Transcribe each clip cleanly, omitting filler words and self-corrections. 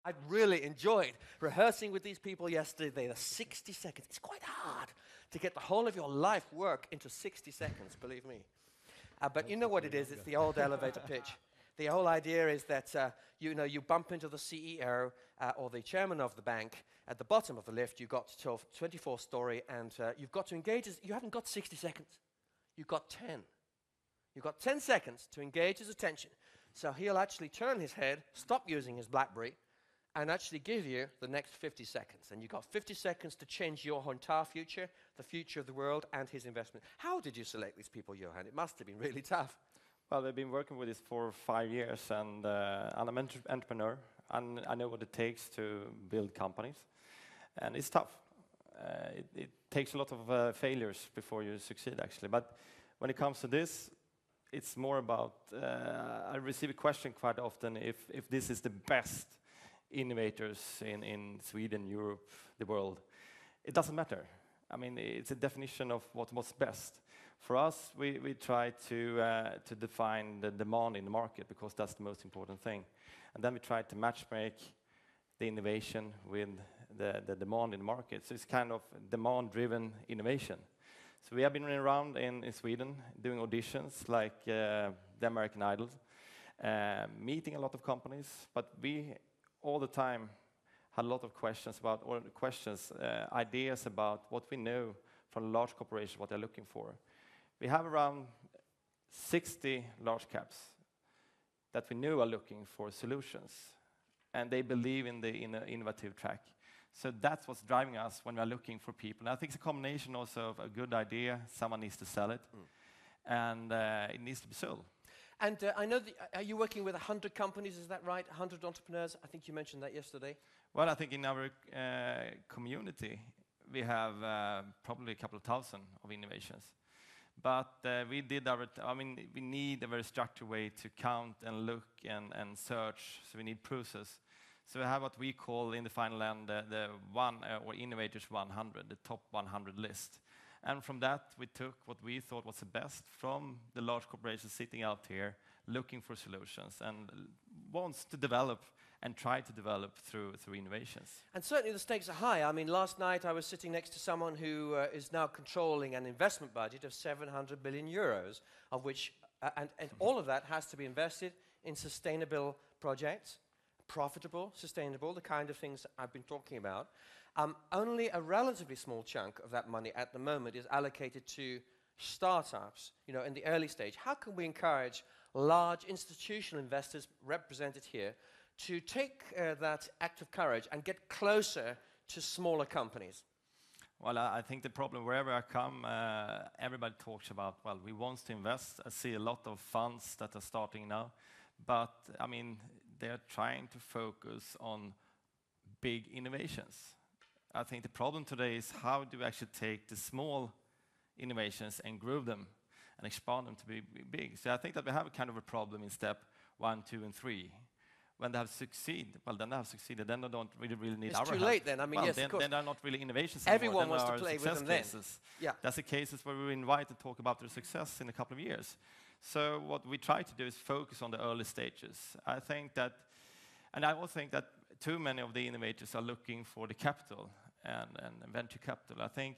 I really enjoyed rehearsing with these people yesterday. The 60 seconds. It's quite hard to get the whole of your life work into 60 seconds, believe me. But you know what it is? It's the old elevator pitch. The whole idea is that you bump into the CEO or the chairman of the bank at the bottom of the lift. You've got 24th story, and you've got to engage. You haven't got 60 seconds. You've got 10. You've got 10 seconds to engage his attention. So he'll actually turn his head, stop using his BlackBerry, and actually give you the next 50 seconds. And you've got 50 seconds to change your entire future, the future of the world, and his investment. How did you select these people, Johan? It must have been really tough. Well, we've been working with this for 5 years, and I'm an entrepreneur, and I know what it takes to build companies. And it's tough. It takes a lot of failures before you succeed, actually. But when it comes to this, it's more about, I receive a question quite often if this is the best innovators in Sweden, Europe, the world. It doesn't matter. I mean, it's a definition of what's best. For us, we try to define the demand in the market, because that's the most important thing. And then we try to matchmake the innovation with the demand in the market. So it's kind of demand-driven innovation. So we have been around in Sweden doing auditions like the American Idol, meeting a lot of companies, but we all the time had a lot of questions about, ideas about what we know from large corporations, what they're looking for. We have around 60 large caps that we know are looking for solutions, and they believe in the innovative track. So that's what's driving us when we are looking for people. And I think it's a combination also of a good idea, someone needs to sell it, and it needs to be sold. And I know are you working with 100 companies, is that right? 100 entrepreneurs? I think you mentioned that yesterday. Well, I think in our community, we have probably a couple of thousand of innovations. But we need a very structured way to count and look and search, so we need process. So we have what we call in the final end or Innovators 100, the top 100 list. And from that, we took what we thought was the best from the large corporations sitting out here, looking for solutions, and wants to develop and try to develop through innovations. And certainly the stakes are high. I mean, last night I was sitting next to someone who is now controlling an investment budget of 700 billion euros, of which, and all of that has to be invested in sustainable projects, profitable, sustainable, the kind of things I've been talking about. Only a relatively small chunk of that money at the moment is allocated to startups, in the early stage. How can we encourage large institutional investors represented here to take that act of courage and get closer to smaller companies? Well, I think the problem, wherever I come, everybody talks about, well, we want to invest. I see a lot of funds that are starting now, but I mean, they're trying to focus on big innovations. I think the problem today is how do we actually take the small innovations and grow them and expand them to be big. So I think that we have a kind of a problem in step 1, 2, and 3. When they have succeeded, well, then they have succeeded. Then they don't really need our help. It's too late then. I mean, well, yes, then, of course. Then they're not really innovations anymore. Everyone wants to play with them then. Yeah. That's the cases where we invite to talk about their success in a couple of years. So what we try to do is focus on the early stages. I think that, and I also think that too many of the innovators are looking for the capital and venture capital. I think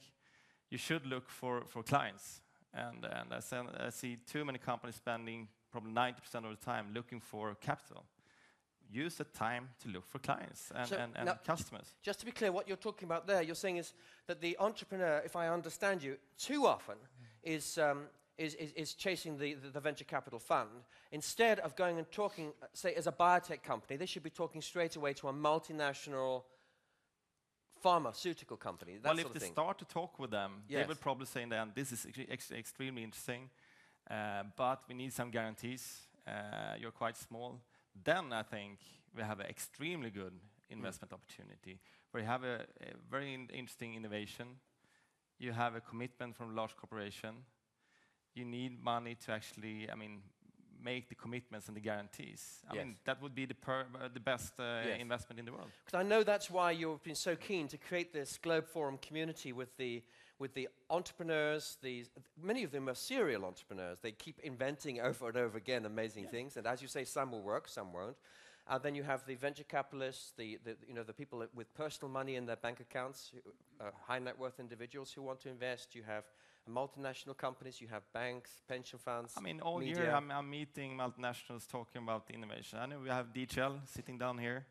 you should look for clients. And I see too many companies spending probably 90% of the time looking for capital. Use the time to look for clients and now, customers. Just to be clear, what you're talking about there, you're saying is that the entrepreneur, if I understand you, too often is chasing the venture capital fund. Instead of going and talking, say, as a biotech company, they should be talking straight away to a multinational pharmaceutical company. That well, sort if of they thing. Start to talk with them, yes, they will probably say in the end, this is extremely interesting, but we need some guarantees. You're quite small. Then I think we have an extremely good investment opportunity where you have a very interesting innovation. You have a commitment from a large corporation. You need money to actually, make the commitments and the guarantees. I mean, that would be the best investment in the world. Because I know that's why you've been so keen to create this Globe Forum community with the entrepreneurs. Many of them are serial entrepreneurs. They keep inventing over and over again amazing things. And as you say, some will work, some won't. Then you have the venture capitalists, the people with personal money in their bank accounts, high net worth individuals who want to invest. You have multinational companies, you have banks, pension funds, I mean, all media. year I'm meeting multinationals talking about innovation. I know we have DHL sitting down here.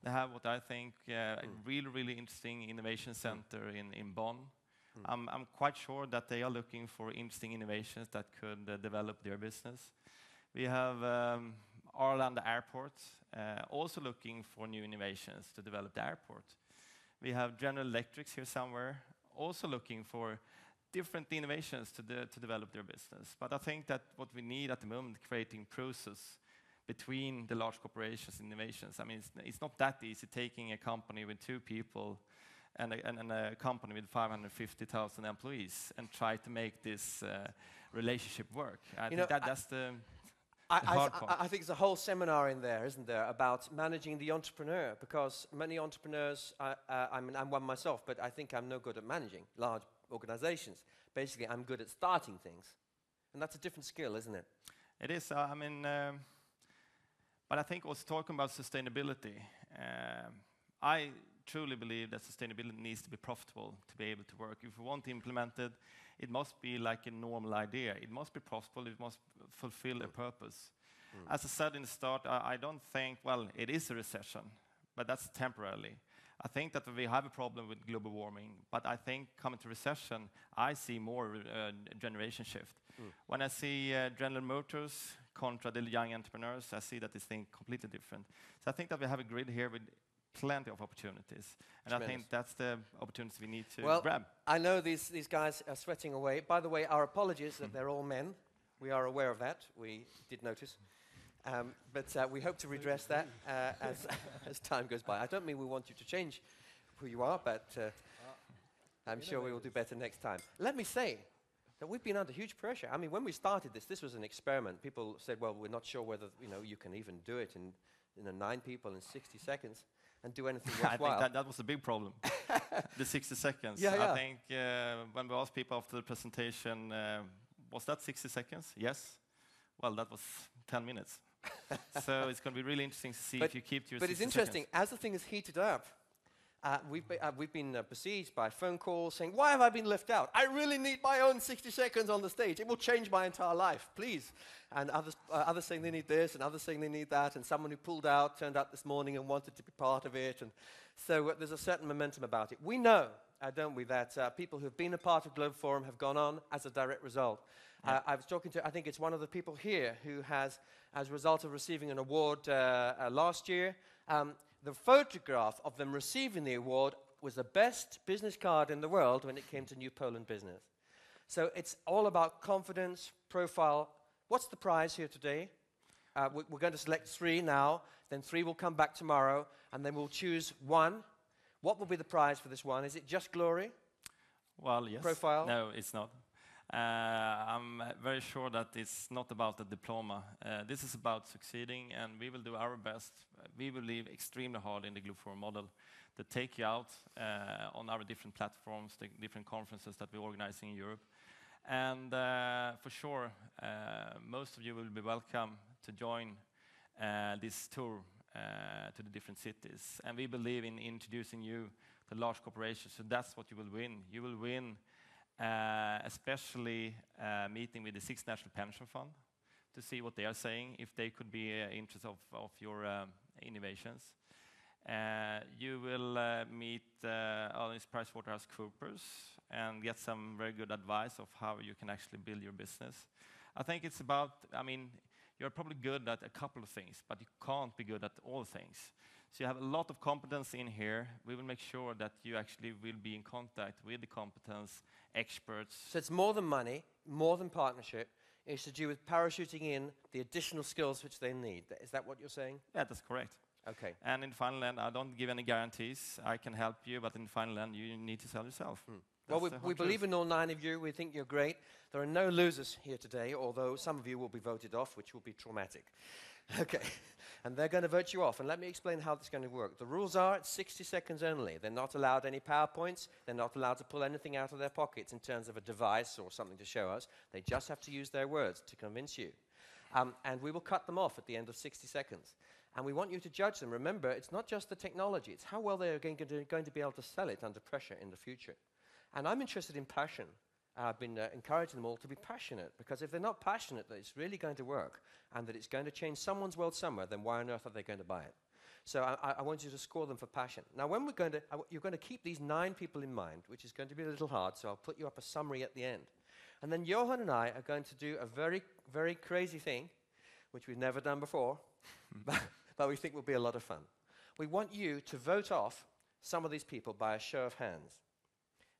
They have what I think a really, really interesting innovation center in Bonn. I'm quite sure that they are looking for interesting innovations that could develop their business. We have Arlanda Airport also looking for new innovations to develop the airport. We have General Electric here somewhere also looking for different innovations to develop their business. But I think that what we need at the moment, creating process between the large corporations and innovations. I mean, it's not that easy taking a company with 2 people and a company with 550,000 employees and try to make this relationship work. I think that's the hard part. I think there's a whole seminar in there, isn't there, about managing the entrepreneur, because many entrepreneurs, I'm one myself, but I think I'm no good at managing large organizations. Basically, I'm good at starting things. And that's a different skill, isn't it? It is. But I think also talking about sustainability, I truly believe that sustainability needs to be profitable to be able to work. If we want to implement it, it must be like a normal idea. It must be profitable. It must fulfill a purpose. As I said in the start, I don't think, well, it is a recession, but that's temporarily. I think that we have a problem with global warming, but I think coming to recession, I see more generation shift. When I see General Motors contra the young entrepreneurs, I see that this thing completely different. So I think that we have a grid here with plenty of opportunities, and Tremendous. I think that's the opportunity we need to well, grab. I know these guys are sweating away. By the way, our apologies that they're all men. We are aware of that. We did notice. But we hope to redress that as time goes by. I don't mean we want you to change who you are, but I'm sure we will do better next time. Let me say that we've been under huge pressure. I mean, when we started this was an experiment. People said, well, we're not sure whether you can even do it in 9 people in 60 seconds and do anything worthwhile. I think that was a big problem, the 60 seconds. Yeah. I think when we asked people after the presentation, was that 60 seconds? Yes. Well, that was 10 minutes. So it's going to be really interesting to see if you keep to your 60 seconds. But it's interesting, as the thing has heated up, we've been besieged by phone calls saying, why have I been left out? I really need my own 60 seconds on the stage. It will change my entire life, please. And others saying they need this, and others saying they need that, and someone who pulled out turned up this morning and wanted to be part of it. And so there's a certain momentum about it. We know, don't we, that people who've been a part of Globe Forum have gone on as a direct result. I was talking to, I think it's one of the people here who has, as a result of receiving an award last year, the photograph of them receiving the award was the best business card in the world when it came to New Poland business. So it's all about confidence, profile. What's the prize here today? We're going to select 3 now, then 3 will come back tomorrow, and then we'll choose 1. What will be the prize for this one? Is it just glory? Well, yes. Profile? No, it's not. I'm very sure that it's not about the diploma. This is about succeeding, and we will do our best. We will leave extremely hard in the Globe Forum model to take you out on our different platforms, the different conferences that we're organizing in Europe. And for sure, most of you will be welcome to join this tour to the different cities. And we believe in introducing you to large corporations, so that's what you will win. You will win especially meeting with the 6th National Pension Fund to see what they are saying, if they could be interested of your innovations. You will meet PricewaterhouseCoopers and get some very good advice of how you can actually build your business. I think it's about, you're probably good at a couple of things, but you can't be good at all things. So you have a lot of competence in here. We will make sure that you actually will be in contact with the competence experts. So it's more than money, more than partnership. It's to do with parachuting in the additional skills which they need. Is that what you're saying? Yeah, that's correct. Okay. And in final end, I don't give any guarantees. I can help you, but in final end, you need to sell yourself. Well, we believe in all 9 of you. We think you're great. There are no losers here today, although some of you will be voted off, which will be traumatic. Okay. And they're going to vote you off. And let me explain how this is going to work. The rules are it's 60 seconds only. They're not allowed any PowerPoints. They're not allowed to pull anything out of their pockets in terms of a device or something to show us. They just have to use their words to convince you. And we will cut them off at the end of 60 seconds. And we want you to judge them. Remember, it's not just the technology, it's how well they're going to be able to sell it under pressure in the future. And I'm interested in passion. I've been encouraging them all to be passionate, because if they're not passionate that it's really going to work and that it's going to change someone's world somewhere, then why on earth are they going to buy it? So I want you to score them for passion. Now, when we're going to, you're going to keep these 9 people in mind, which is going to be a little hard, so I'll put you up a summary at the end. And then Johan and I are going to do a very, very crazy thing, which we've never done before, but we think will be a lot of fun. We want you to vote off some of these people by a show of hands.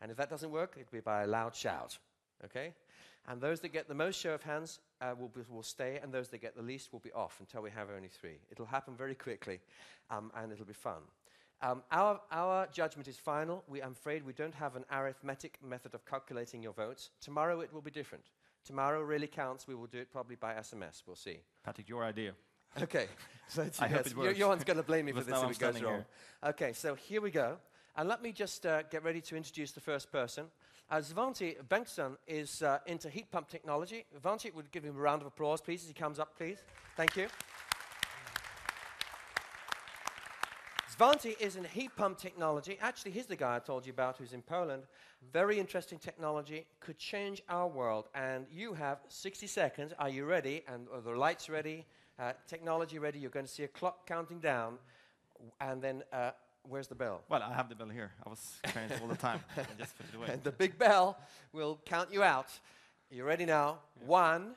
And if that doesn't work, it'll be by a loud shout, okay? And those that get the most show of hands will stay, and those that get the least will be off until we have only 3. It'll happen very quickly, and it'll be fun. Our judgment is final. I'm afraid we don't have an arithmetic method of calculating your votes. Tomorrow it will be different. Tomorrow really counts. We will do it probably by SMS. We'll see. Patrick, your idea. Okay. So I hope it works. Johan's going to blame me for this if it goes wrong. Here. Okay, so here we go. And let me just get ready to introduce the first person. Svante Bengtsson is into heat pump technology. Svante, would give him a round of applause, please, as he comes up, please. Thank you. Svante is in heat pump technology. Actually, he's the guy I told you about who's in Poland. Very interesting technology, could change our world. And you have 60 seconds. Are you ready? And are the lights ready? Technology ready? You're going to see a clock counting down. And then, where's the bell? Well, I have the bell here. I was trying it all the time. I just put it away. And the big bell will count you out. Are you ready now? Yeah. 1,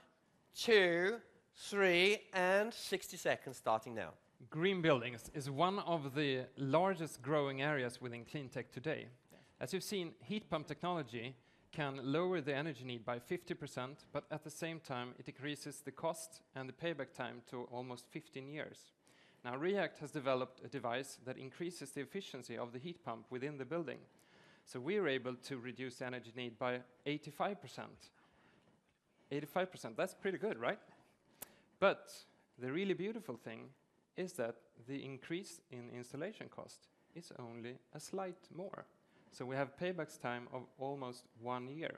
2, 3, and 60 seconds starting now. Green buildings is one of the largest growing areas within clean tech today. As you've seen, heat pump technology can lower the energy need by 50%, but at the same time, it decreases the cost and the payback time to almost 15 years. Now, React has developed a device that increases the efficiency of the heat pump within the building. So we're able to reduce the energy need by 85%. 85%, that's pretty good, right? But the really beautiful thing is that the increase in installation cost is only a slight more. So we have payback time of almost 1 year.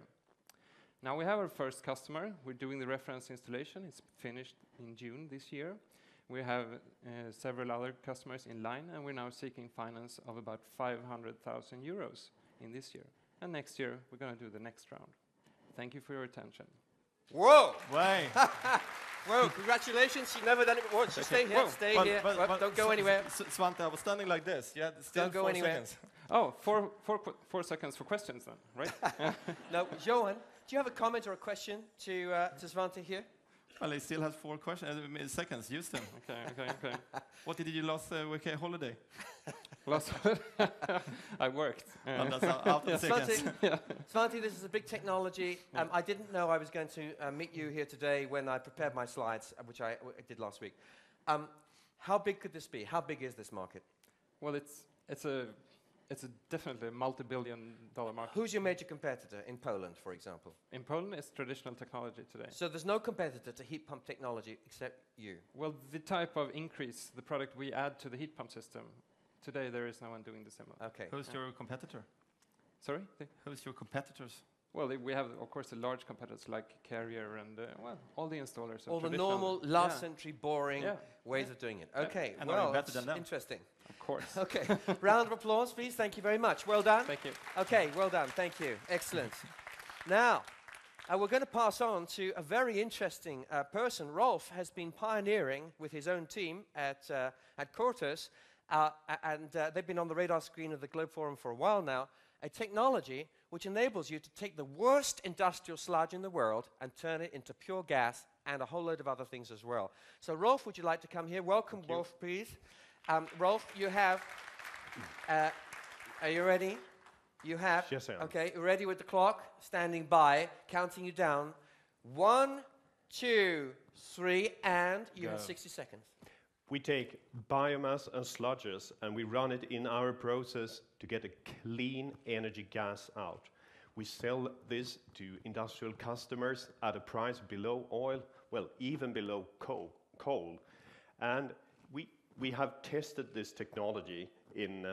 Now we have our first customer. We're doing the reference installation. It's finished in June this year. We have several other customers in line, and we're now seeking finance of about 500,000 euros in this year. And next year, we're going to do the next round. Thank you for your attention. Whoa! Way! Whoa, congratulations. You've never done it before. So stay here, stay here. Don't go anywhere. Svante, I was standing like this. Yeah, still don't go anywhere. Seconds. Oh, 4 seconds for questions then, right? No, Johan, do you have a comment or a question to Svante here? Well, he still has 4 seconds. Use them. Okay. What did you do last week holiday? I worked. That's out of seconds. Svante, this is a big technology. I didn't know I was going to meet you here today when I prepared my slides, which I did last week. How big could this be? How big is this market? Well, it's definitely a multi-billion-dollar market. Who's your major competitor in Poland, for example? In Poland, it's traditional technology today. So there's no competitor to heat pump technology except you? Well, the type of increase, the product we add to the heat pump system, today there is no one doing the similar. Okay. Who's your competitor? Sorry? Who's your competitors? Well, we have, of course, the large competitors like Carrier and, all the installers. All the normal, last century, boring ways of doing it. Okay, and well, better than them. Interesting. Of course. Okay, round of applause, please. Thank you very much. Well done. Thank you. Okay, well done. Thank you. Excellent. Now, we're going to pass on to a very interesting person. Rolf has been pioneering with his own team at Cortus, and they've been on the radar screen of the Globe Forum for a while now, a technology which enables you to take the worst industrial sludge in the world and turn it into pure gas and a whole load of other things as well. So Rolf, would you like to come here? Welcome, Rolf, please. Rolf, you have, are you ready? You have, yes, I am. Okay, ready with the clock, standing by, counting you down. 1, 2, 3, and you have 60 seconds. We take biomass and sludges and we run it in our process to get a clean energy gas out. We sell this to industrial customers at a price below oil, well, even below coal. And we have tested this technology in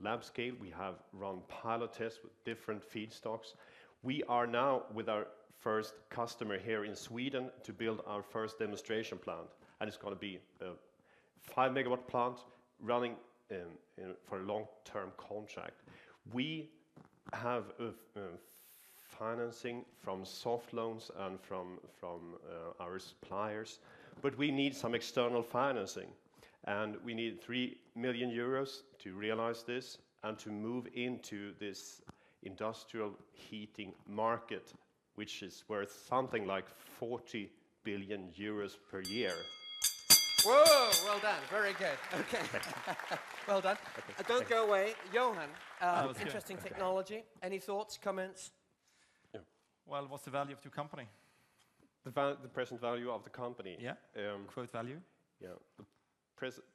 lab scale. We have run pilot tests with different feedstocks. We are now with our first customer here in Sweden to build our first demonstration plant. And it's going to be a 5 megawatt plant running for a long-term contract. We have financing from soft loans and from our suppliers, but we need some external financing, and we need 3 million euros to realize this and to move into this industrial heating market, which is worth something like 40 billion euros per year. Whoa, well done, very good. Okay, well done. Don't go away. Johan, interesting technology. Any thoughts, comments? Yeah. Well, what's the value of your company? The present value of the company. Yeah. Quote value. Yeah. The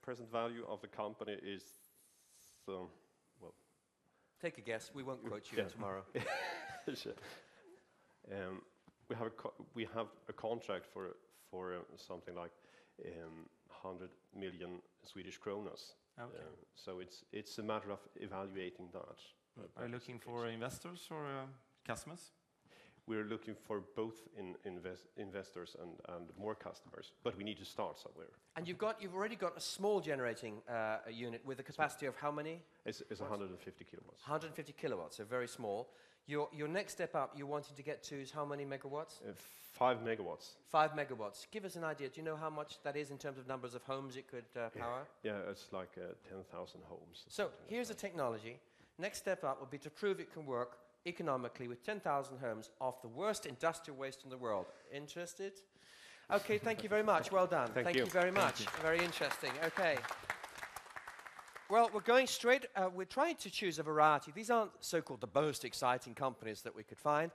present value of the company is well. Take a guess. We won't quote you tomorrow. Sure. We have a contract for something like 100 million Swedish kronas. Okay. So it's a matter of evaluating that. Are you looking for investors or customers? We're looking for both investors and more customers, but we need to start somewhere. And you've already got a small generating unit with a capacity of how many? It's 150 kilowatts. 150 kilowatts, so very small. Your next step up you're wanting to get to is how many megawatts? 5 megawatts. 5 megawatts. Give us an idea. Do you know how much that is in terms of numbers of homes it could power? Yeah, it's like 10,000 homes. So here's the technology. Next step up will be to prove it can work economically with 10,000 homes off the worst industrial waste in the world. Interested? Okay, thank you very much. Well done. Thank you very much. Very interesting. Okay. Well, we're going straight, we're trying to choose a variety. These aren't so-called the most exciting companies that we could find,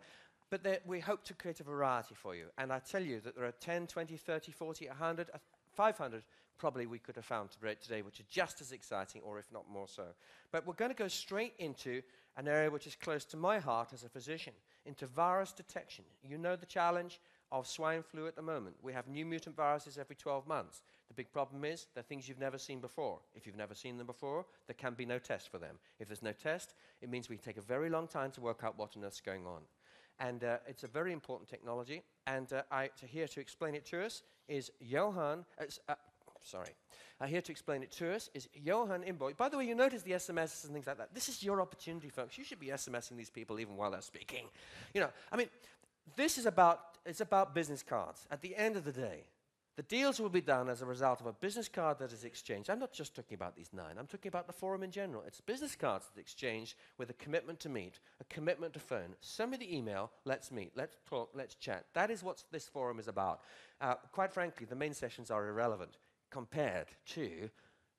but we hope to create a variety for you. And I tell you that there are 10, 20, 30, 40, 100, 500 probably we could have found today, which are just as exciting, or if not more so. But we're going to go straight into an area which is close to my heart as a physician, into virus detection. You know the challenge of swine flu at the moment. We have new mutant viruses every 12 months. The big problem is they're things you've never seen before. If you've never seen them before, there can be no test for them. If there's no test, it means we take a very long time to work out what on earth's going on. And it's a very important technology. And here to explain it to us is Johan. Here to explain it to us is Johan Imborg. By the way, you notice the SMSs and things like that. This is your opportunity, folks. You should be SMSing these people even while they're speaking. You know, I mean, this is it's about business cards. At the end of the day, the deals will be done as a result of a business card that is exchanged. I'm not just talking about these 9. I'm talking about the forum in general. It's business cards that are exchanged with a commitment to meet, a commitment to phone. Send me the email, let's meet, let's talk, let's chat. That is what this forum is about. Quite frankly, the main sessions are irrelevant compared to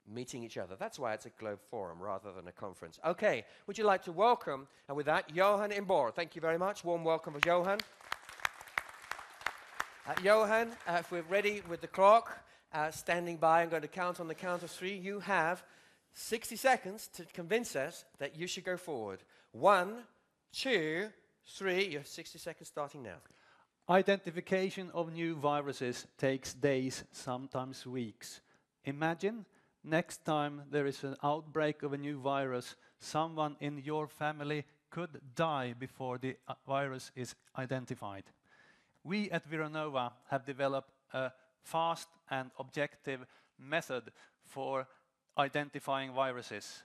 meeting each other. That's why it's a globe forum rather than a conference. Okay, would you like to welcome, and with that, Johan Imborg. Thank you very much. Warm welcome for Johan. Johan, if we're ready with the clock, standing by, I'm going to count on the count of 3. You have 60 seconds to convince us that you should go forward. 1, 2, 3. You have 60 seconds starting now. Identification of new viruses takes days, sometimes weeks. Imagine next time there is an outbreak of a new virus, someone in your family could die before the virus is identified. We at Vironova have developed a fast and objective method for identifying viruses,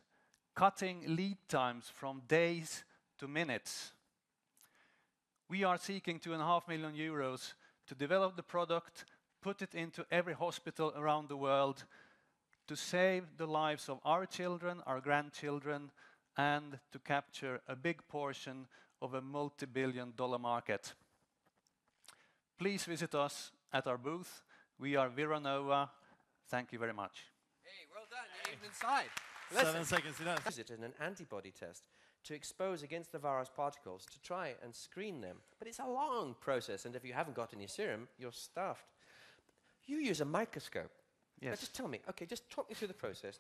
cutting lead times from days to minutes. We are seeking 2.5 million euros to develop the product, put it into every hospital around the world, to save the lives of our children, our grandchildren, and to capture a big portion of a multi-billion-dollar market. Please visit us at our booth. We are Vironova. Thank you very much. Hey, well done. You're even inside. 7 seconds enough. Use it in an antibody test to expose against the virus particles to try and screen them. But it's a long process, and if you haven't got any serum, you're stuffed. You use a microscope. Yes. Now just tell me, okay, just talk me through the process.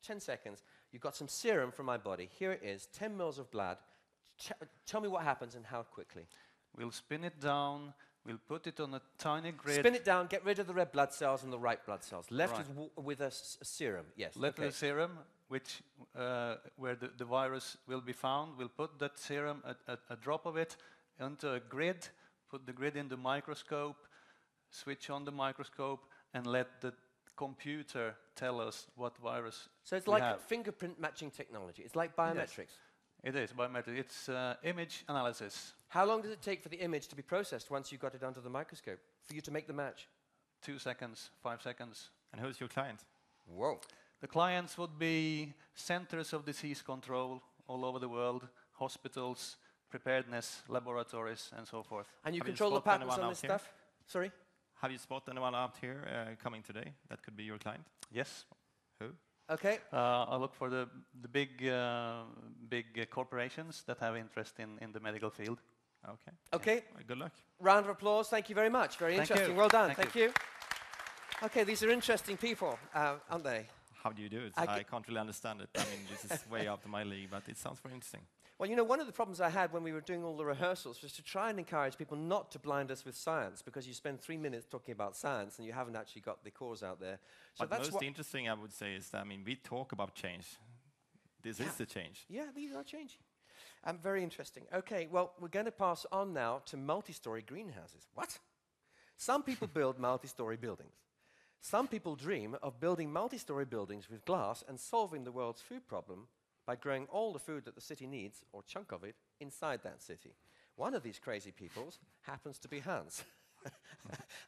10 seconds. You've got some serum from my body. Here it is, 10 mils of blood. Tell me what happens and how quickly. We'll spin it down. We'll put it on a tiny grid. Spin it down, get rid of the red blood cells and the white blood cells. Left Right. with a serum, yes. Left okay. with a serum, which where the virus will be found. We'll put that serum, a drop of it, onto a grid, put the grid in the microscope, switch on the microscope, and let the computer tell us what virus So it's we like have. fingerprint matching technology. It's like biometrics. It is biometric. It's image analysis. How long does it take for the image to be processed once you got it under the microscope for you to make the match? 2 seconds, 5 seconds. And who's your client? Whoa. The clients would be centers of disease control all over the world, hospitals, preparedness, laboratories, and so forth. And you Have you control the spotted patterns anyone on out this here? stuff? Sorry? Have you spotted anyone out here coming today that could be your client? Yes. Who? Okay. I look for the big corporations that have interest in the medical field. Okay. Okay. Well, good luck. Round of applause. Thank you very much. Very Thank interesting. you. Well done. Thank Thank you. Okay, these are interesting people, aren't they? How do you do it? I I can't really understand it. I mean, this is way out of my league, but it sounds very interesting. Well, you know, one of the problems I had when we were doing all the rehearsals was to try and encourage people not to blind us with science, because you spend 3 minutes talking about science and you haven't actually got the cause out there. So But that's most interesting, I would say, is that, I mean, we talk about change. This is the change. Yeah, these are changing. Very interesting. Okay, well, we're going to pass on now to multi-story greenhouses. What? Some people build multi-story buildings. Some people dream of building multi-story buildings with glass and solving the world's food problem by growing all the food that the city needs, or a chunk of it, inside that city. One of these crazy peoples happens to be Hans.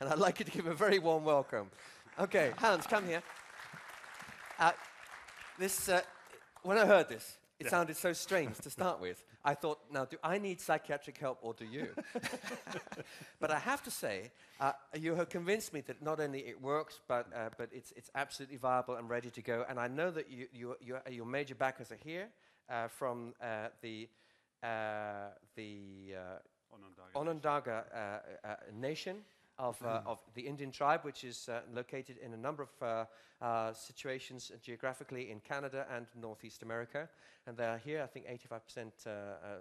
And I'd like you to give him a very warm welcome. Okay, Hans, come here. When I heard this, it sounded so strange to start with. I thought, now, do I need psychiatric help or do you? But I have to say, you have convinced me that not only it works, but it's absolutely viable and ready to go. And I know that your major backers are here from the Onondaga nation of the Indian tribe, which is located in a number of situations geographically in Canada and Northeast America. And they are here, I think 85%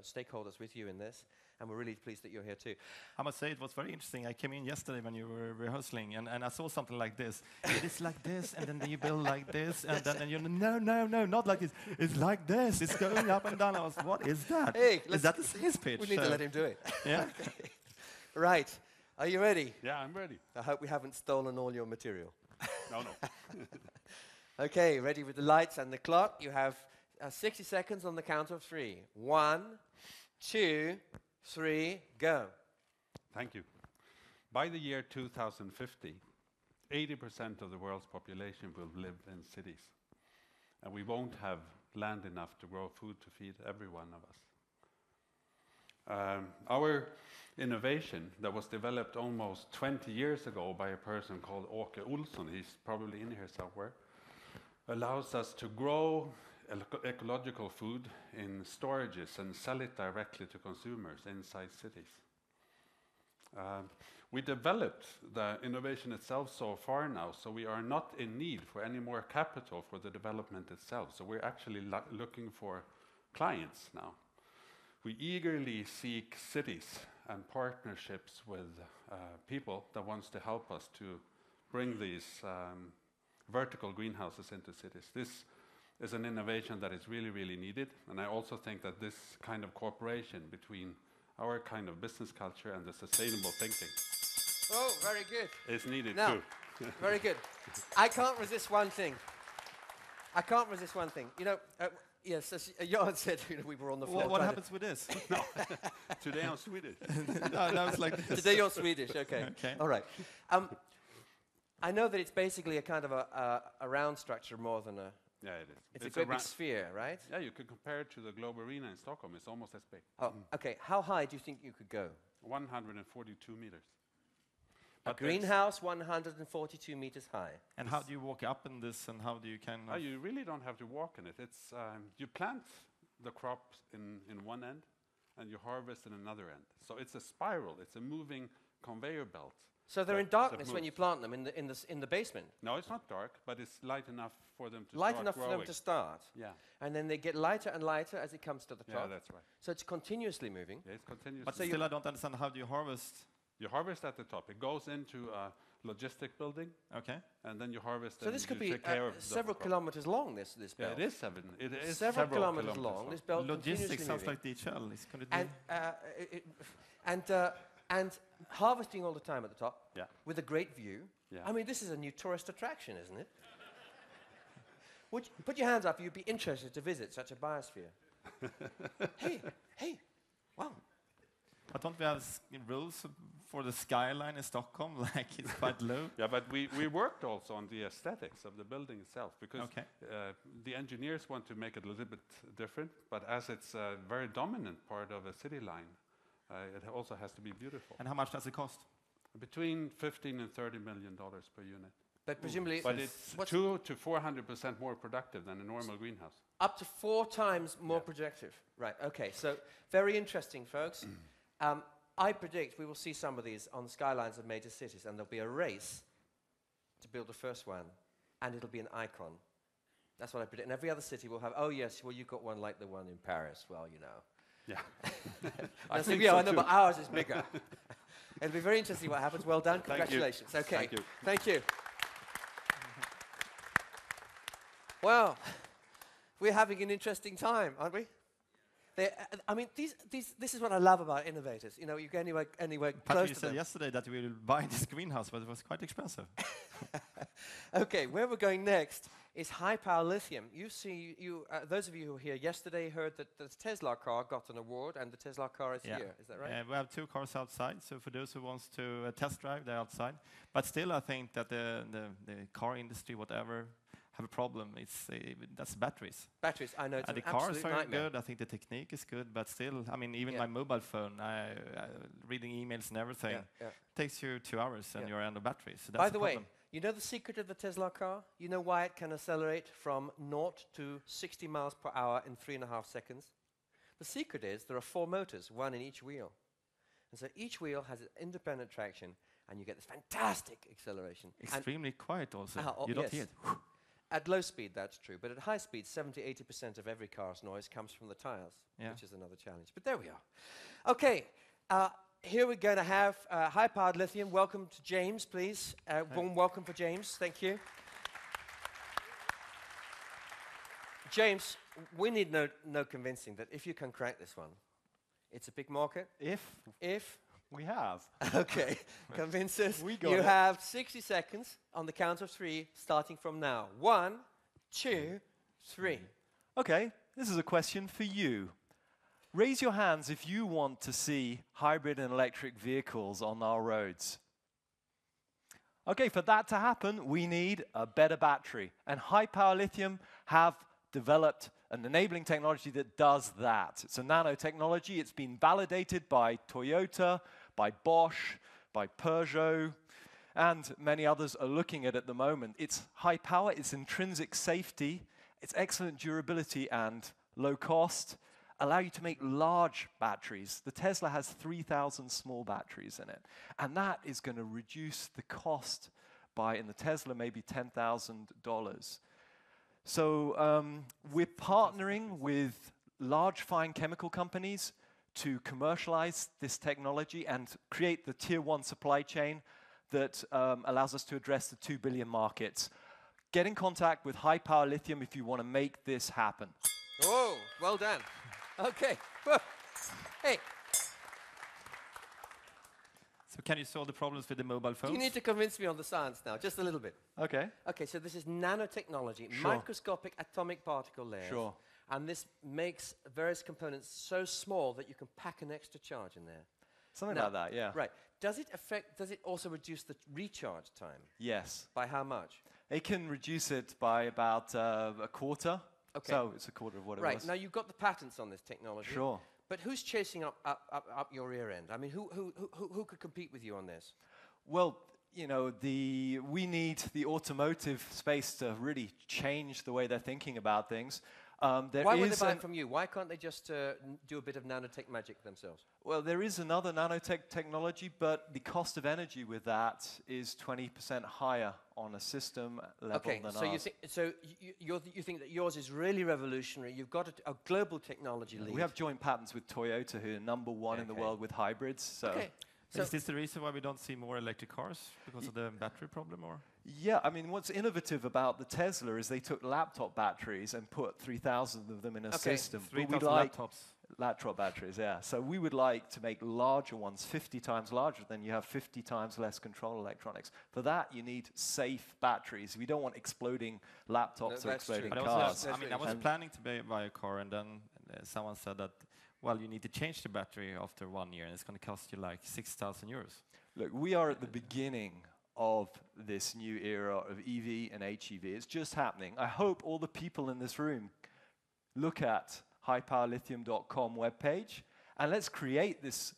stakeholders with you in this. And we're really pleased that you're here too. I must say it was very interesting. I came in yesterday when you were rehearsing, and I saw something like this. It is like this, and then you build like this, and then you no, not like this. It's like this. It's going up and down. I was, what is that? Hey, is that his pitch? We need to let him do it. Yeah. Right. Are you ready? Yeah, I'm ready. I hope we haven't stolen all your material. No. Okay, ready with the lights and the clock. You have 60 seconds on the count of 3. 1, 2, 3, go. Thank you. By the year 2050, 80% of the world's population will live in cities. And we won't have land enough to grow food to feed every one of us. Our innovation that was developed almost 20 years ago by a person called Åke Olsson, he's probably in here somewhere, allows us to grow ecological food in storages and sell it directly to consumers inside cities. We developed the innovation itself so far now, so we are not in need for any more capital for the development itself. So we're actually looking for clients now. We eagerly seek cities and partnerships with people that wants to help us to bring these vertical greenhouses into cities. This is an innovation that is really, really needed. And I also think that this kind of cooperation between our kind of business culture and the sustainable thinking Oh, very good. is needed Now, too. very good. I can't resist one thing. You know, yes, as Johan said, we were on the floor. What happens with this? Today I'm Swedish. no, it's like this. Today you're Swedish, okay. Okay. All right. I know that it's basically a kind of a round structure more than a... Yeah, it is. It's a great big sphere, right? Yeah, you could compare it to the Globe Arena in Stockholm. It's almost as big. Oh, okay. How high do you think you could go? 142 meters. A But greenhouse 142 meters high. And how do you walk up in this, and how do you kind of... You really don't have to walk in it. It's you plant the crops in one end, and you harvest in another end. So it's a spiral. It's a moving conveyor belt. So they're in darkness when you plant them in the basement. No, it's not dark, but it's light enough for them to Light start enough growing. for them to start. Yeah, And then they get lighter and lighter as it comes to the top. yeah, that's right. So it's continuously moving. Yeah, it's continuous. But still, I don't understand, how do you harvest? You harvest at the top. It goes into a logistic building, Okay. and then you harvest. So and this could you be take care of the several crop. kilometers long, this Yeah, belt. it is seven. It is Several kilometers long. This belt Logistics continuously sounds moving. like DHL. Could it be? And harvesting all the time at the top, Yeah. with a great view. Yeah. I mean, this is a new tourist attraction, isn't it? Would you put your hands up if you'd be interested to visit such a biosphere? Hey, wow. But don't we have rules for the skyline in Stockholm? Like it's quite low. Yeah, but we worked also on the aesthetics of the building itself because the engineers want to make it a little bit different, but as it's a very dominant part of a city line, it also has to be beautiful. And how much does it cost? Between 15 and 30 million dollars per unit. But presumably, But it's 200 to 400% more productive than a normal greenhouse. up to 4 times more productive. Right, okay, so very interesting, folks. I predict we will see some of these on the skylines of major cities, and there'll be a race to build the first one, and it'll be an icon. That's what I predict. And every other city will have, oh yes, well, you've got one like the one in Paris. Well, you know. Yeah. I think yeah, I know, but ours is bigger. It'll be very interesting what happens. Well done. Congratulations. Okay. Thank you. Thank you. Well, we're having an interesting time, aren't we? I mean, this is what I love about innovators. You know, you go anywhere Patrick, close you to said them. yesterday that we will buy this greenhouse, but it was quite expensive. Okay, where we're going next is high-power lithium. Those of you who were here yesterday heard that the Tesla car got an award, and the Tesla car is here. Is that right? We have 2 cars outside, so for those who wants to test drive, they're outside. But still, I think that the car industry, whatever, have a problem. That's batteries. Batteries, I know. It's The an cars absolute are nightmare. good. I think the technique is good, but still, I mean, even Yeah. my mobile phone, reading emails and everything, takes you 2 hours, and you're on the battery. So that's By the way, problem. you know the secret of the Tesla car? You know why it can accelerate from 0 to 60 miles per hour in 3.5 seconds? The secret is there are 4 motors, 1 in each wheel. And so each wheel has independent traction, and you get this fantastic acceleration. Extremely quiet also. Oh, You don't yes. hear it. At low speed, that's true. But at high speed, 70-80% of every car's noise comes from the tires, which is another challenge. But there we are. Okay, here we're going to have high-powered lithium. Welcome to James, please. Warm welcome for James. Thank you. James, we need no convincing that if you can crack this one, it's a big market. If We have. okay, convince us. We got you it. have 60 seconds on the count of 3, starting from now. 1, 2, 3. Okay, this is a question for you. Raise your hands if you want to see hybrid and electric vehicles on our roads. Okay, for that to happen, we need a better battery. And high-power lithium have developed an enabling technology that does that. It's a nanotechnology. It's been validated by Toyota, by Bosch, by Peugeot, and many others are looking at it at the moment. It's high power, it's intrinsic safety, it's excellent durability and low cost, allow you to make large batteries. The Tesla has 3,000 small batteries in it, and that is going to reduce the cost by, in the Tesla, maybe $10,000. So we're partnering with large fine chemical companies to commercialize this technology and create the tier 1 supply chain that allows us to address the 2 billion markets. Get in contact with High Power Lithium if you want to make this happen. Oh, well done. Okay. Hey, So can you solve the problems with the mobile phones? you need to convince me on the science now, just a little bit. Okay. Okay, so this is nanotechnology, Sure. microscopic atomic particle layers. Sure. And this makes various components so small that you can pack an extra charge in there. Something Now- like that, yeah. Right. Does it also reduce the recharge time? Yes. By how much? It can reduce it by about a quarter. Okay. So it's a quarter of what it Right. was. Now you've got the patents on this technology. Sure. But who's chasing up your rear end? I mean, who could compete with you on this? Well, you know, we need the automotive space to really change the way they're thinking about things. Why would they buy it from you? Why can't they just do a bit of nanotech magic themselves? Well, there is another nanotech technology, but the cost of energy with that is 20% higher on a system level Okay, than so ours. you think that yours is really revolutionary. You've got a global technology lead. We have joint patents with Toyota, who are #1 in the Okay. world with hybrids. So. Okay. So Is this the reason why we don't see more electric cars? Because of the battery problem, or? Yeah, I mean, what's innovative about the Tesla is they took laptop batteries and put 3,000 of them in a Okay. system. But 3,000 we like laptops. Latro batteries, yeah. So we would like to make larger ones, 50 times larger, then you have 50 times less control electronics. For that, you need safe batteries. We don't want exploding laptops or exploding But cars. I was planning to buy a car, and then someone said that, well, you need to change the battery after 1 year, and it's going to cost you like 6,000 euros. Look, we are at the beginning of this new era of EV and HEV. It's just happening. I hope all the people in this room look at highpowerlithium.com webpage, and let's create this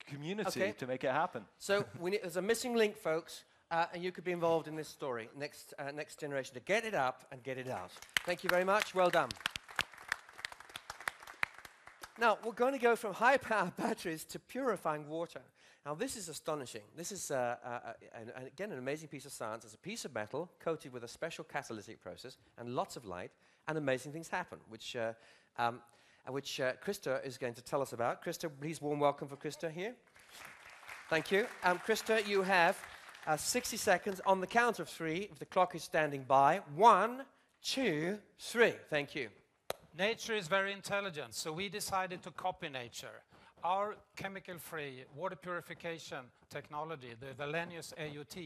community to make it happen. So there's a missing link, folks, and you could be involved in this story, next generation, to get it up and get it out. Thank you very much. Well done. Now, we're going to go from high-power batteries to purifying water. Now, this is astonishing. This is, again, an amazing piece of science. It's a piece of metal coated with a special catalytic process and lots of light, and amazing things happen, which Krista is going to tell us about. Krista, please, warm welcome for Krista here. Thank you. Krista, you have 60 seconds on the count of 3, if the clock is standing by. 1, 2, 3. Thank you. Nature is very intelligent, so we decided to copy nature. Our chemical-free water purification technology, the Valenius AUT,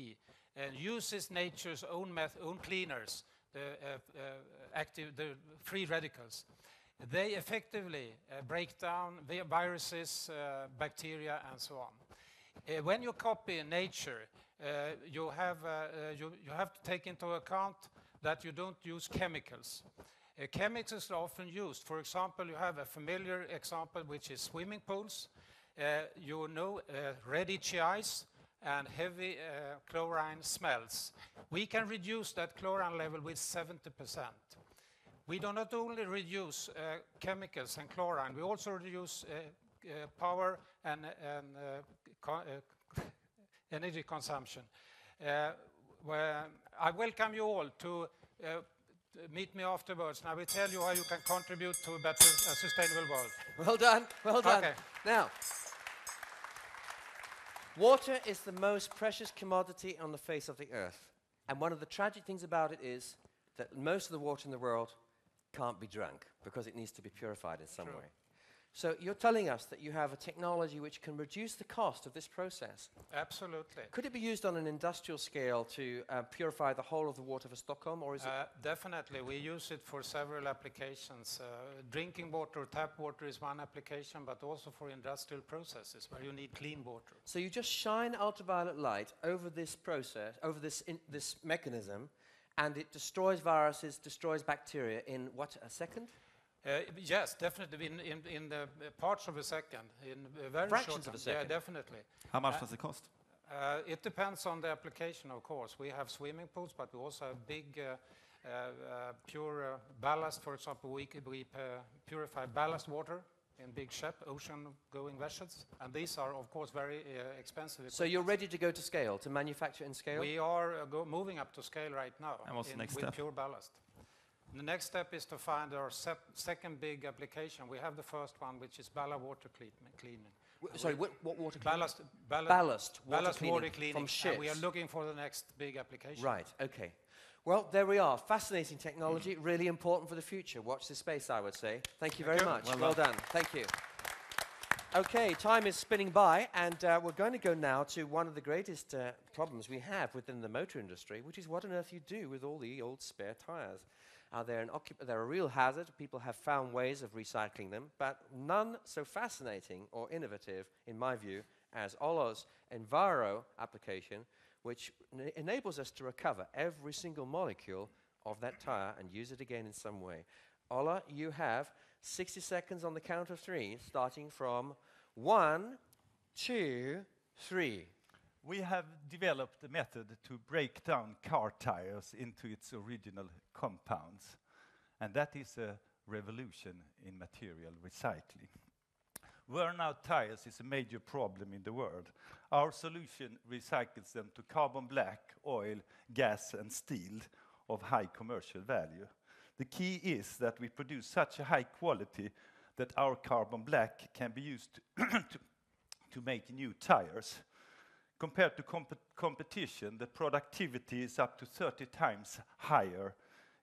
uses nature's own cleaners, the free radicals. They effectively break down viruses, bacteria, and so on. When you copy nature, you have to take into account that you don't use chemicals. Chemicals are often used. For example, you have a familiar example, which is swimming pools. You know red itchy eyes and heavy chlorine smells. We can reduce that chlorine level with 70%. We do not only reduce chemicals and chlorine, we also reduce power and energy consumption. I welcome you all to meet me afterwards, and I will tell you how you can contribute to a better sustainable world. Well done, well done. Okay. Now, water is the most precious commodity on the face of the earth. And one of the tragic things about it is that most of the water in the world can't be drunk because it needs to be purified in some way. So you're telling us that you have a technology which can reduce the cost of this process. Absolutely. Could it be used on an industrial scale to purify the whole of the water for Stockholm, or is it? Definitely. We use it for several applications. Drinking water, tap water is one application, but also for industrial processes where you need clean water. So you just shine ultraviolet light over this process, over this mechanism, and it destroys viruses, destroys bacteria in, what, a second? Yes, definitely, in the parts of a second, in a very fractions short of a second. Yeah, definitely. How much does it cost? It depends on the application, of course. We have swimming pools, but we also have big pure ballast. For example, we purify ballast water in big ship, ocean-going vessels, and these are, of course, very expensive. So you're ready to go to scale, to manufacture in scale? We are moving up to scale right now. And what's the next with step? Pure ballast. The next step is to find our second big application. We have the first one, which is ballast water cleaning. Sorry, what water cleaning? Ballast water cleaning from ships. And we are looking for the next big application. Right, okay. Well, there we are. Fascinating technology, really important for the future. Watch this space, I would say. Thank you very much. Well done. Thank you. Okay, time is spinning by, and we're going to go now to one of the greatest problems we have within the motor industry, which is what on earth you do with all the old spare tires. They're a real hazard. People have found ways of recycling them, but none so fascinating or innovative, in my view, as Ola's Enviro application, which enables us to recover every single molecule of that tire and use it again in some way. Ola, you have 60 seconds on the count of 3, starting from 1, 2, 3. We have developed a method to break down car tires into its original compounds, and that is a revolution in material recycling. Worn-out tires is a major problem in the world. Our solution recycles them to carbon black, oil, gas, and steel of high commercial value. The key is that we produce such a high quality that our carbon black can be used to make new tires. Compared to competition, the productivity is up to 30 times higher,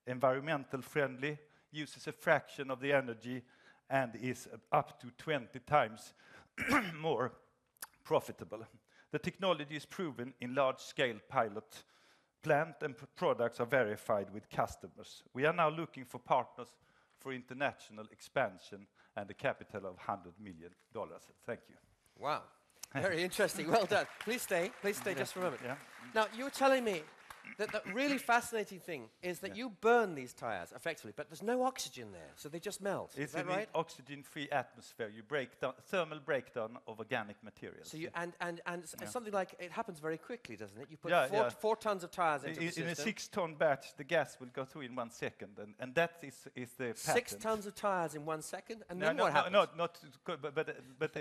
environmental friendly, uses a fraction of the energy, and is up to 20 times more profitable. The technology is proven in large-scale pilot plant, and products are verified with customers. We are now looking for partners for international expansion and a capital of $100 million. Thank you. Wow. Very interesting. Well done. Please stay. Please stay just for a moment. Yeah. Now, you were telling me that the really fascinating thing is that you burn these tires effectively, but there's no oxygen there, so they just melt. It's is that an right? oxygen-free atmosphere. You break down thermal breakdown of organic materials. So you something like it happens very quickly, doesn't it? You put Yeah, 4 tons of tires into the in system. a 6-ton batch, the gas will go through in 1 second, and that is the 6 patent. tons of tires in 1 second, and No, then no, what happens? but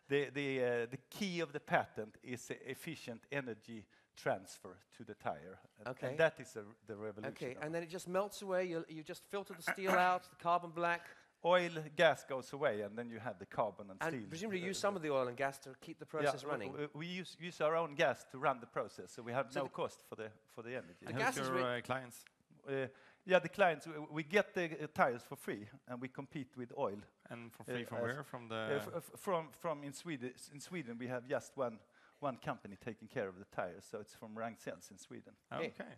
the key of the patent is efficient energy transfer to the tire. Okay. And that is the revolution. Okay, and then it just melts away. You just filter the steel out, the carbon black, Oil, gas goes away, and then you have the carbon and steel. and presumably use some of the oil and gas to keep the process running. We use our own gas to run the process, so we have So no cost for the energy. The Who's gas is your clients? The clients, we get the tires for free, and we compete with oil. And for free from as- where? From the... From in Sweden. In Sweden, we have just one company taking care of the tires, so it's from Ragn-Sells in Sweden. Okay. Okay.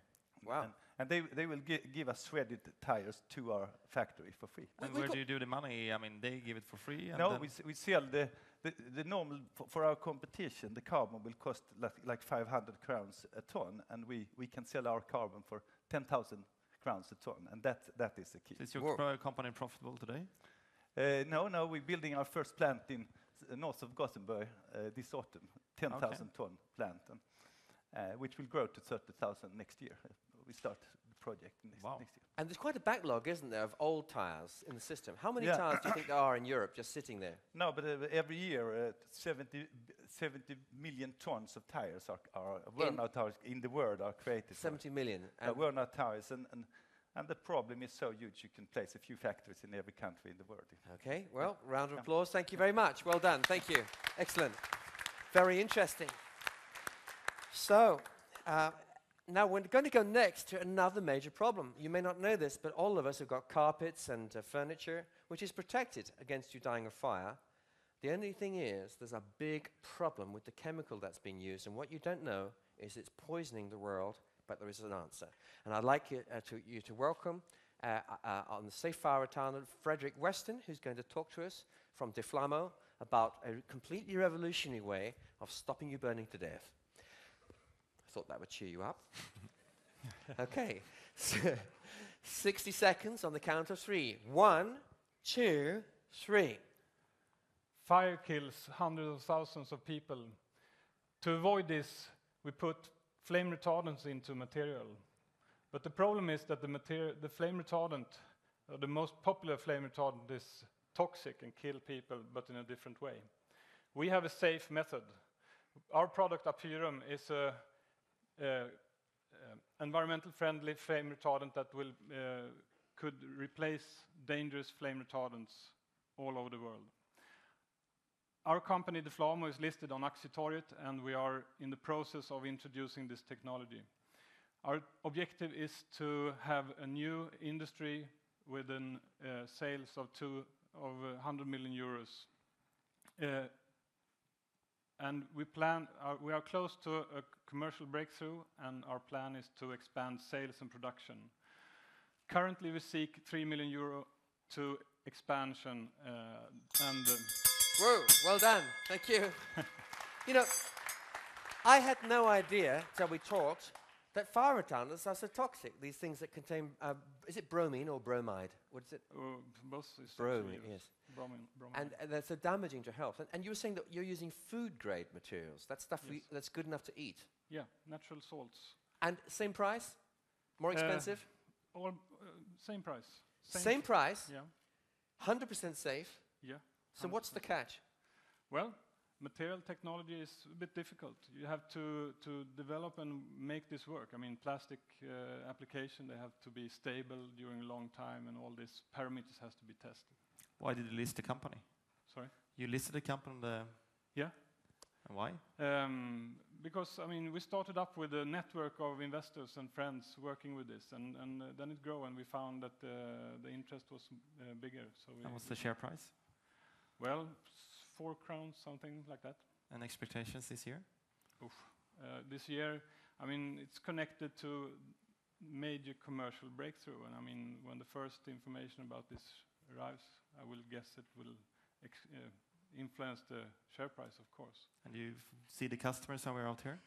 Wow. And they will give us shredded tires to our factory for free. And where do you do the money? I mean, they give it for free? And No, then we sell the normal, for our competition, the carbon will cost like 500 crowns a ton, and we can sell our carbon for 10,000 crowns a ton, and that is the key. Is your company profitable today? No, we're building our first plant in north of Gothenburg this autumn, 10,000 ton plant, and, which will grow to 30,000 next year. We start the project next year. And there's quite a backlog, isn't there, of old tires in the system. How many Yeah. tires do you think there are in Europe just sitting there? No, but every year 70 million tons of tires are worn-out tires in the world are created. 70 million. Worn-out tires, and the problem is so huge you can place a few factories in every country in the world. Okay, well, round of applause. Thank you very much. Well done. Thank you. Excellent. Very interesting. So, now we're going to go next to another major problem. You may not know this, but all of us have got carpets and furniture, which is protected against you dying of fire. The only thing is, there's a big problem with the chemical that's being used, and what you don't know is it's poisoning the world, but there is an answer. And I'd like you to welcome on the Safe Fire Retardant, Frederick Weston, who's going to talk to us from Deflamo about a completely revolutionary way of stopping you burning to death. I thought that would cheer you up. Okay, so 60 seconds on the count of 3. 1, 2, 3. Fire kills hundreds of thousands of people. To avoid this, we put flame retardants into material. But the problem is that the flame retardant, the most popular flame retardant, is toxic and kill people, but in a different way. We have a safe method. Our product, Apyrum, is a environmental friendly flame retardant that could replace dangerous flame retardants all over the world. Our company, Deflamo, is listed on Aktietorget, and we are in the process of introducing this technology. Our objective is to have a new industry with sales of 100 million euros. And we are close to a commercial breakthrough, and our plan is to expand sales and production. Currently, we seek 3 million euro to expansion Whoa, well done. Thank you. You know, I had no idea till we talked that fire retardants are so toxic. These things that contain, is it bromine or bromide? What is it? Both is Bromine, yes. Bromine. And they're so damaging to health. And you were saying that you're using food-grade materials. That's stuff that's good enough to eat. Yeah, natural salts. And same price? More expensive? Same price. Same price? Yeah. 100% safe? Yeah. So what's the catch? Well, material technology is a bit difficult. You have to develop and make this work. I mean, plastic application, they have to be stable during a long time, and all these parameters has to be tested. Why did you list the company? Sorry? You listed the company on the... Yeah. And why? because I mean, we started up with a network of investors and friends working with this, and then it grew, and we found that the interest was bigger. So And what's the share price? Well, 4 crowns, something like that. And expectations this year? This year, I mean, it's connected to major commercial breakthrough, and I mean, when the first information about this arrives, I will guess it will influence the share price, of course. And you see the customers somewhere out here?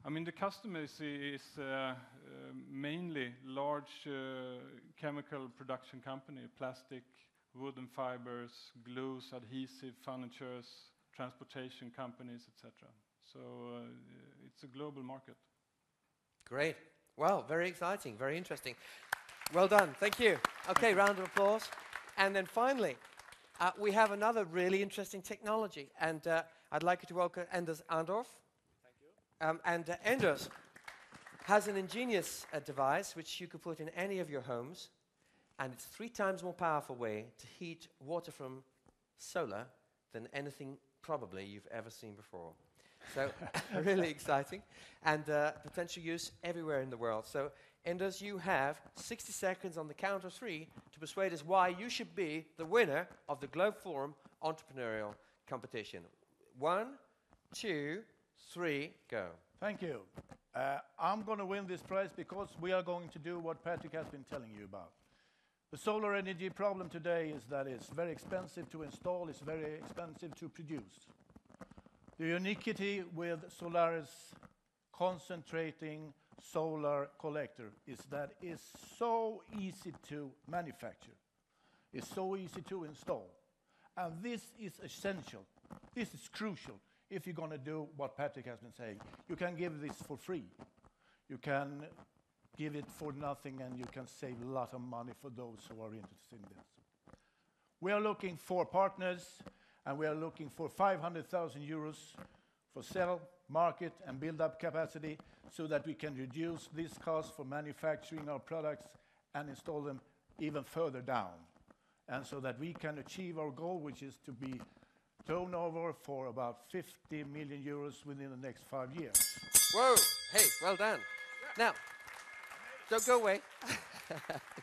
I mean, the customers is mainly large chemical production company, plastic, wooden fibers, glues, adhesive, furnitures, transportation companies, etc. So it's a global market. Great. Well, very exciting, very interesting. Well done, thank you. Okay, round of applause. And then finally, we have another really interesting technology, and I'd like you to welcome Anders Andorf. Thank you. And Anders has an ingenious device which you could put in any of your homes, and it's 3 times more powerful way to heat water from solar than anything probably you've ever seen before. So really exciting, and potential use everywhere in the world. So Anders, you have 60 seconds on the count of 3 to persuade us why you should be the winner of the Globe Forum Entrepreneurial Competition. 1, 2, 3, go. Thank you. I'm going to win this prize because we are going to do what Patrick has been telling you about. The solar energy problem today is that it's very expensive to install, it's very expensive to produce. The uniquity with Solaris concentrating solar collector is that it's so easy to manufacture. It's so easy to install. And this is essential. This is crucial if you're going to do what Patrick has been saying. You can give this for free. You can give it for nothing, and you can save a lot of money for those who are interested in this. We are looking for partners, and we are looking for 500,000 euros for sell, market, and build up capacity so that we can reduce this cost for manufacturing our products and install them even further down. And so that we can achieve our goal, which is to be turnover for about 50 million euros within the next 5 years. Whoa, hey, well done. Now, don't go away.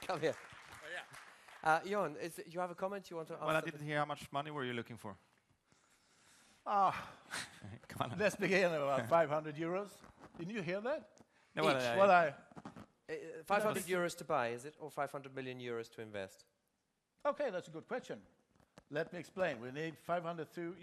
Come here. Johan, you have a comment you want to ask? Well, I didn't hear how much money were you looking for? Ah, Come on. let's begin at about 500 euros. Didn't you hear that? No, Each. well, 500 euros to buy, is it? Or 500 million euros to invest? Okay, that's a good question. Let me explain. We need 500,000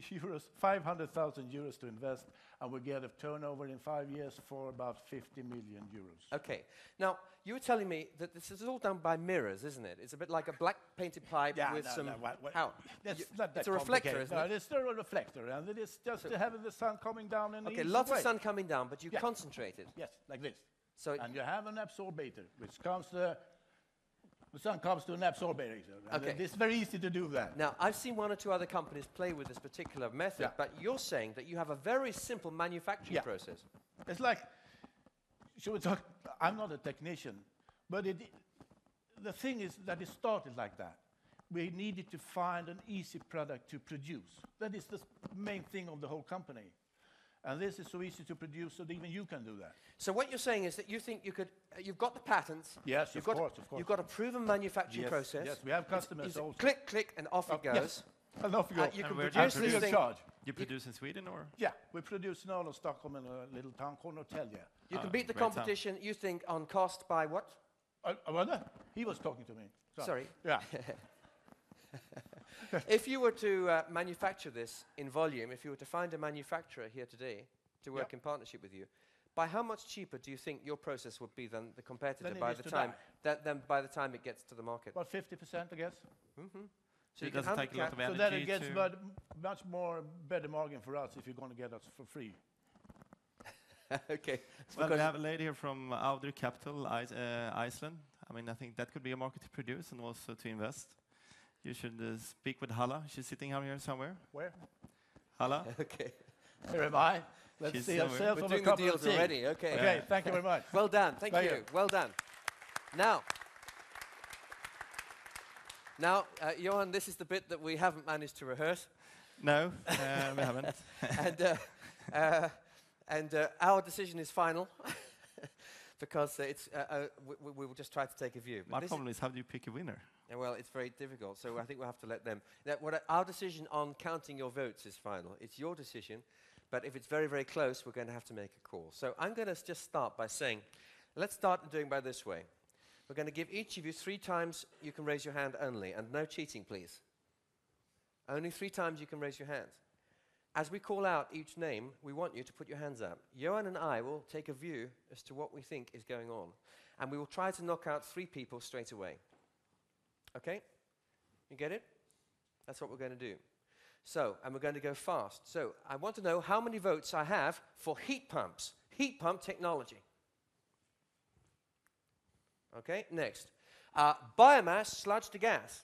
euros to invest, and we get a turnover in 5 years for about 50 million euros. Okay. Now, you were telling me that this is all done by mirrors, isn't it? It's a bit like a black painted pipe with some... How? That's not that It's a reflector, complicated. isn't No, it? it's not a reflector, and it is just having the sun coming down in Okay, easy lots way. of sun coming down, but you Yeah. concentrate it. Yes, like this. So And you have an absorbator, which comes to... The sun comes to an absorbator. Okay. It's very easy to do that. now, I've seen 1 or 2 other companies play with this particular method, Yeah. but you're saying that you have a very simple manufacturing Yeah. process. It's like, should we talk? I'm not a technician, but the thing is that it started like that. We needed to find an easy product to produce. That is the main thing of the whole company. And this is so easy to produce that even you can do that. So what you're saying is that you think you could, you've got the patents. Yes, you've of got course. You've got a proven manufacturing Yes, process. yes, we have customers It's also. click, click, and off it goes. Yes, and off you go. You And can where do produce you this Free of thing. charge. you produce in Sweden, or? Yeah, we produce now in Stockholm in a little town called Norrtälje. You can beat the great town. competition, you think, on cost by what? He was talking to me. Sorry. Yeah. If you were to manufacture this in volume, if you were to find a manufacturer here today to work Yeah. in partnership with you, by how much cheaper do you think your process would be than the competitor Than it by is the today. time by the time it gets to the market? About 50%, I guess. So It doesn't take a lot of So energy then it gets to... much more better margin for us if you're going to get us for free. Okay. Well, we have a lady here from Audrey Capital, Iceland. I mean, I think that could be a market to produce and also to invest. You should speak with Halla. She's sitting out here somewhere. Where? Halla? Okay. Here am I. Let's She's see somewhere. ourselves We're on a doing the couple of deals tea. already. Okay. Okay, thank you very much. Well done. Thank Thank you. you. Well done. Now, Johan, this is the bit that we haven't managed to rehearse. No, we haven't. And And our decision is final because we will just try to take a view. But My this problem is, how do you pick a winner? well, it's very difficult, so I think we'll have to let them. Our decision on counting your votes is final. It's your decision, but if it's very, very close, we're going to have to make a call. So I'm going to just start by saying, let's start doing by this way. We're going to give each of you 3 times you can raise your hand only, and no cheating, please. Only 3 times you can raise your hand. As we call out each name, we want you to put your hands up. Johan and I will take a view as to what we think is going on, and we will try to knock out 3 people straight away. Okay? You get it? That's what we're going to do. So, and we're going to go fast. So, I want to know how many votes I have for heat pumps, heat pump technology. Okay, next. Biomass sludge to gas.